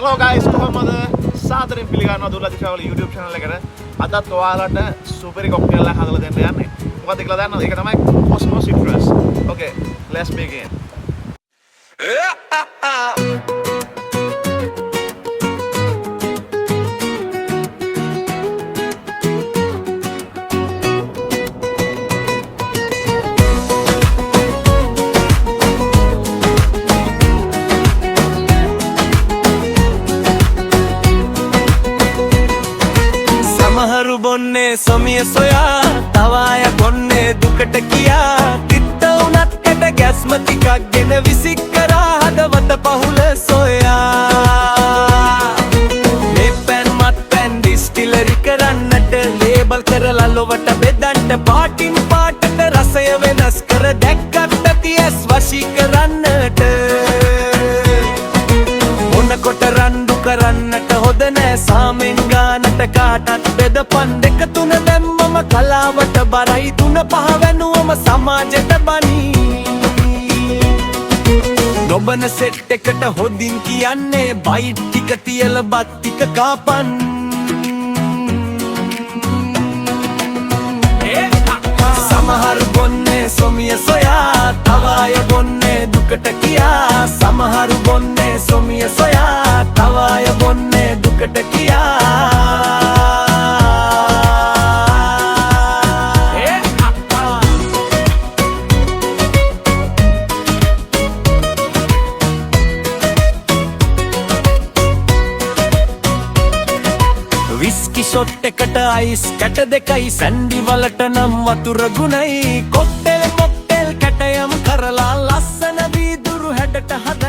hello guys, කොහොමද? සාදරයෙන් පිළිගන්නවා දුර්ලභ travel YouTube channel එකට. අදත් ඔයාලට සුපර් කොක්ටේල් එකක් හදලා දෙන්න යන්නේ. මොකද කියලා දන්නවද? ඒක තමයි Cosmo Citrus. Okay, let's begin. සමහරු බොන්නේ සොමිය සොයා තව අය බොන්නේ දුකට කියා තිත්ත උනත් කැට ගැස්ම ටිකක් ගෙන විසික් කරා හදවත පහුල සොයා මේ පෑන් මත් පෑන් ඩිස්ටිලරි කරන්නට ලේබල් කරලා ලොවට බෙදන්න පාටින් පාටට රසය වෙනස් කර දැක්කට තියස් වශී කරන්නට මොනකොට රණ්ඩු කරන්නට හොද නෑ සාමෙන් ගානට කාටත් බෙදපන් දෙක තුන දැම්මම කලාවට බරයි තුන පහ වෙනුවම සමාජයට බනි නොබන සෙට් එකට හොදින් කියන්නේ බයිට් ටික තියල බත් ටික කාපන් සමහර බොන්නේ සොමිය සොයා තව අය බොන්නේ දුකට කියා සමහරු බොන්නේ සොමිය සොයා තව අය බොන්නේ දුකට කියා විස්කි ෂොට් එකට අයිස් කැට දෙකයි සැන්ඩි වලට නම් වතුර ගුණයි කොක්ටේල් මොක්ටේල් කැටයම් කරලා ලස්සන වීදුරු හැඩට හද